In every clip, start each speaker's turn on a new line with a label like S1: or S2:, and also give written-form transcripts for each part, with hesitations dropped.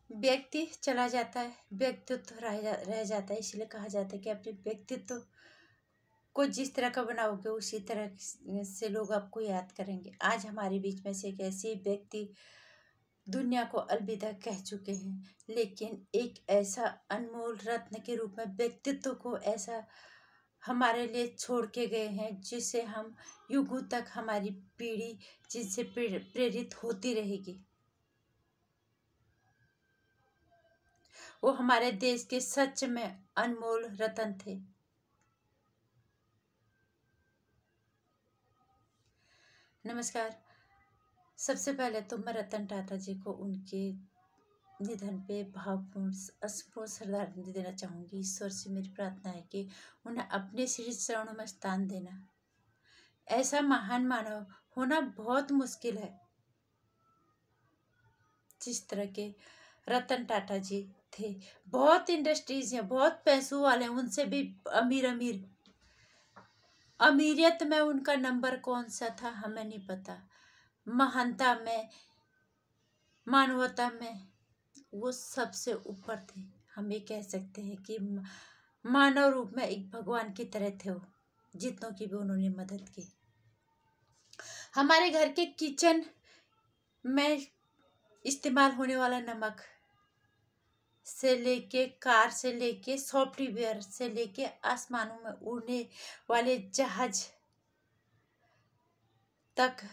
S1: व्यक्ति चला जाता है, व्यक्तित्व रह जाता है। इसलिए कहा जाता है कि अपने व्यक्तित्व को जिस तरह का बनाओगे उसी तरह से लोग आपको याद करेंगे। आज हमारे बीच में से एक ऐसे व्यक्ति दुनिया को अलविदा कह चुके हैं, लेकिन एक ऐसा अनमोल रत्न के रूप में व्यक्तित्व को ऐसा हमारे लिए छोड़ के गए हैं जिसे हम युगों तक हमारी पीढ़ी जिनसे प्रेरित होती रहेगी। वो हमारे देश के सच में अनमोल रत्न थे। नमस्कार। सबसे पहले तो मैं रतन टाटा जी को उनके निधन पे भावपूर्ण असपूर्ण श्रद्धांजलि देना चाहूँगी। ईश्वर से मेरी प्रार्थना है कि उन्हें अपने श्री चरणों में स्थान देना। ऐसा महान मानव होना बहुत मुश्किल है जिस तरह के रतन टाटा जी थे। बहुत इंडस्ट्रीज हैं, बहुत पैसों वाले हैं, उनसे भी अमीर अमीरियत में उनका नंबर कौन सा था हमें नहीं पता। महानता में, मानवता में वो सबसे ऊपर थे। हम ये कह सकते हैं कि मानव रूप में एक भगवान की तरह थे वो, जितनों की भी उन्होंने मदद की। हमारे घर के किचन में इस्तेमाल होने वाला नमक से लेके, कार से लेके, सॉफ्टवेयर से लेके, आसमानों में उड़ने वाले जहाज तक,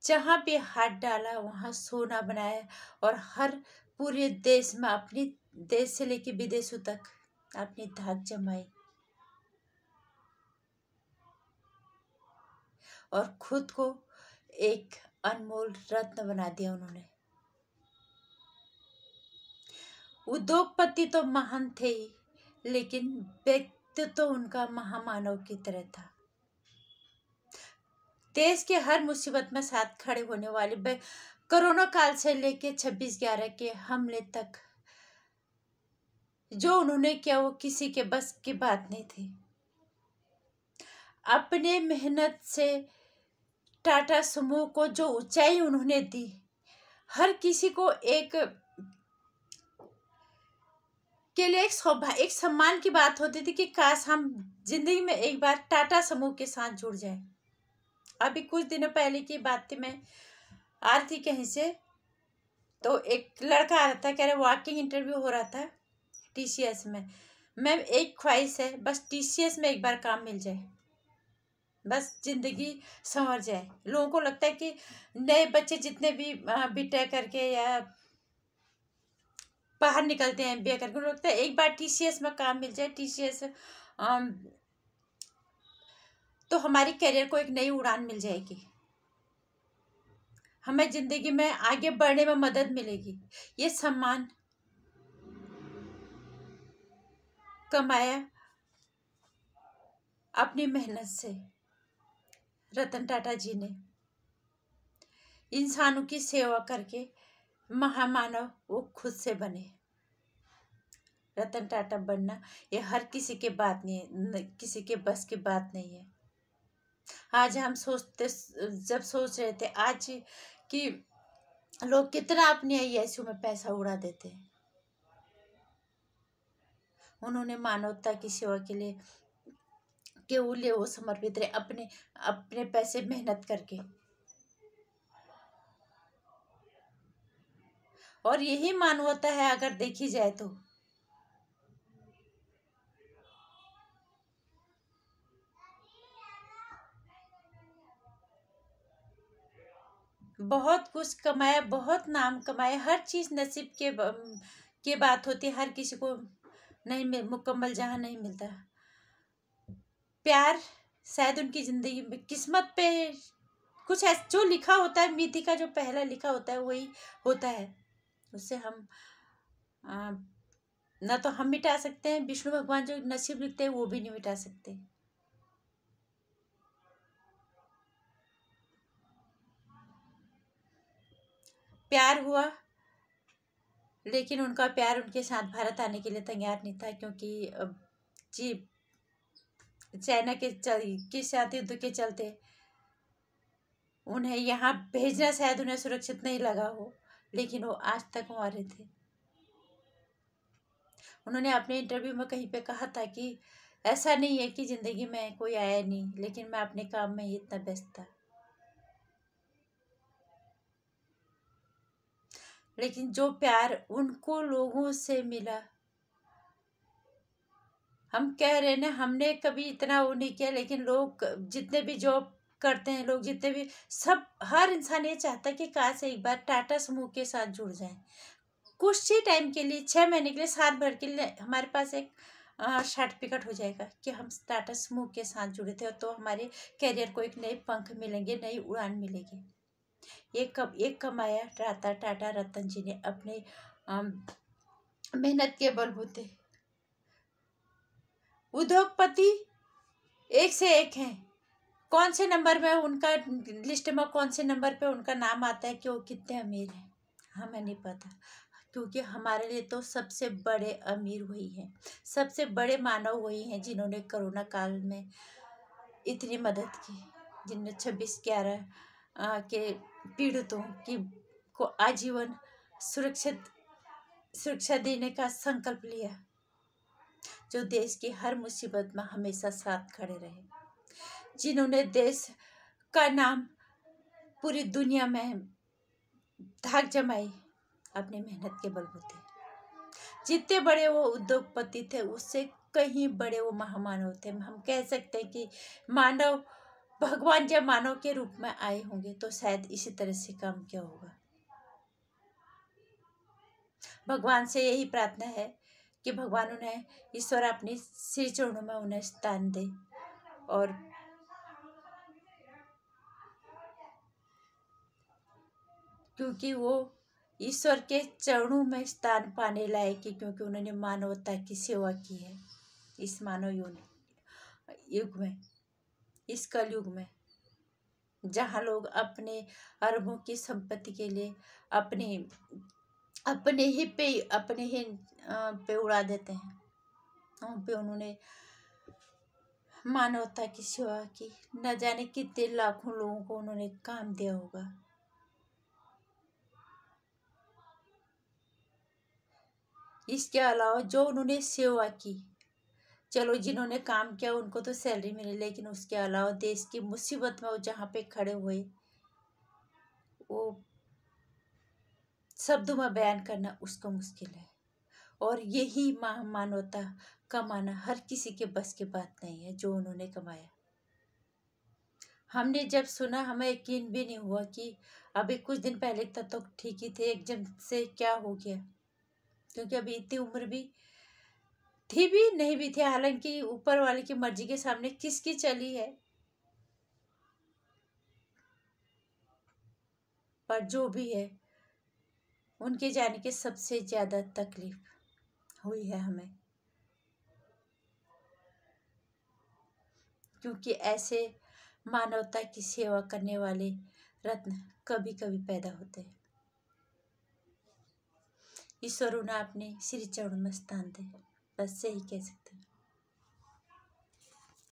S1: जहाँ भी हाथ डाला वहाँ सोना बनाया और हर पूरे देश में, अपने देश से लेके विदेशों तक अपनी धाक जमाई और खुद को एक अनमोल रत्न बना दिया उन्होंने। उद्योगपति तो महान थे ही, लेकिन व्यक्तित्व तो उनका महामानव की तरह था। देश के हर मुसीबत में साथ खड़े होने वाले, कोरोना काल से लेके 26/11 के हमले तक जो उन्होंने किया वो किसी के बस की बात नहीं थी। अपने मेहनत से टाटा समूह को जो ऊंचाई उन्होंने दी, हर किसी को एक के लिए एक सम्मान की बात होती थी कि काश हम जिंदगी में एक बार टाटा समूह के साथ जुड़ जाए। अभी कुछ दिनों पहले की बात थी, मैं आ रही थी कहीं से, तो एक लड़का आ रहा था, कह रहे वॉकिंग इंटरव्यू हो रहा था TCS में। मैम एक ख्वाहिश है, बस TCS में एक बार काम मिल जाए, बस जिंदगी संवर जाए। लोगों को लगता है कि नए बच्चे जितने भी BTech करके या बाहर निकलते हैं MBA करके, उनको लगता है एक बार TCS में काम मिल जाए, TCS तो हमारी करियर को एक नई उड़ान मिल जाएगी, हमें जिंदगी में आगे बढ़ने में मदद मिलेगी। ये सम्मान कमाया अपनी मेहनत से रतन टाटा जी ने, इंसानों की सेवा करके महामानव वो खुद से बने। रतन टाटा बनना ये हर किसी के बात नहीं है, किसी के बस की बात नहीं है। आज हम जब सोच रहे थे आज कि लोग कितना अपने IASU में पैसा उड़ा देते हैं, उन्होंने मानवता की सेवा के लिए केवल वो समर्पित रहे, अपने पैसे मेहनत करके। और यही मानवता है अगर देखी जाए तो। बहुत कुछ कमाया, बहुत नाम कमाया, हर चीज नसीब के बात होती है, हर किसी को नहीं मुकम्मल जहाँ नहीं मिलता। प्यार शायद उनकी जिंदगी में किस्मत पे कुछ ऐसा जो लिखा होता है, मिति का जो पहला लिखा होता है वही होता है, उससे हम ना तो हम मिटा सकते हैं, विष्णु भगवान जो नसीब लिखते हैं वो भी नहीं मिटा सकते। प्यार हुआ, लेकिन उनका प्यार उनके साथ भारत आने के लिए तैयार नहीं था, क्योंकि जी चाइना के साथ युद्ध के चलते उन्हें यहाँ भेजना शायद उन्हें सुरक्षित नहीं लगा हो, लेकिन वो आज तक हमारे थे। उन्होंने अपने इंटरव्यू में कहीं पे कहा था कि ऐसा नहीं है कि ज़िंदगी में कोई आया नहीं, लेकिन मैं अपने काम में ही इतना व्यस्त था। लेकिन जो प्यार उनको लोगों से मिला, हम कह रहे हैं ना, हमने कभी इतना वो नहीं किया, लेकिन लोग जितने भी जॉब करते हैं, लोग जितने भी, सब, हर इंसान ये चाहता है कि काश एक बार टाटा समूह के साथ जुड़ जाए। कुछ ही टाइम के लिए, 6 महीने के लिए, साल भर के लिए हमारे पास एक सर्टिफिकेट हो जाएगा कि हम टाटा समूह के साथ जुड़े थे, तो हमारे कैरियर को एक नए पंख मिलेंगे, नई उड़ान मिलेगी। एक कमाया टाटा रतन जी ने अपने मेहनत के बलबूते। उद्योगपति एक से एक हैं। कौन से नंबर में उनका लिस्ट में, कौन से नंबर पे उनका नाम आता है कि वो कितने अमीर हैं, हमें नहीं पता। क्योंकि हमारे लिए तो सबसे बड़े अमीर वही हैं, सबसे बड़े मानव वही हैं जिन्होंने कोरोना काल में इतनी मदद की, जिनने 26/11 के पीड़ितों की को आजीवन सुरक्षा देने का संकल्प लिया, जो देश की हर मुसीबत में हमेशा साथ खड़े रहे, जिन्होंने देश का नाम पूरी दुनिया में धाक जमाई अपनी मेहनत के बलबूते। जितने बड़े वो उद्योगपति थे, उससे कहीं बड़े वो महामानव थे। हम कह सकते हैं कि मानव, भगवान जब मानव के रूप में आए होंगे तो शायद इसी तरह से काम किया होगा। भगवान से यही प्रार्थना है कि भगवान उन्हें, ईश्वर अपनी श्री चरणों में उन्हें स्थान दे, और क्योंकि वो ईश्वर के चरणों में स्थान पाने लायक है, क्योंकि उन्होंने मानवता की सेवा की है इस मानव युग में, इस कलयुग में, जहाँ लोग अपने अरबों की संपत्ति के लिए अपने ही पे उड़ा देते हैं। उन पे उन्होंने मानवता की सेवा की, न जाने कितने लाखों लोगों को उन्होंने काम दिया होगा। इसके अलावा जो उन्होंने सेवा की, चलो जिन्होंने काम किया उनको तो सैलरी मिली, लेकिन उसके अलावा देश की मुसीबत में वो जहाँ पे खड़े हुए, वो शब्दों में बयान करना उसको मुश्किल है। और यही मानवता कमाना हर किसी के बस की बात नहीं है, जो उन्होंने कमाया। हमने जब सुना, हमें यकीन भी नहीं हुआ कि अभी कुछ दिन पहले तक तो ठीक ही थे, एकदम से क्या हो गया। क्योंकि अभी इतनी उम्र भी थी भी नहीं भी थी, हालांकि ऊपर वाले की मर्जी के सामने किसकी चली है। पर जो भी है, उनके जाने के सबसे ज्यादा तकलीफ हुई है हमें, क्योंकि ऐसे मानवता की सेवा करने वाले रत्न कभी कभी पैदा होते हैं। ईश्वर उन्हें अपने श्री चरणों में स्थान दे, बस यही कह सकते हैं।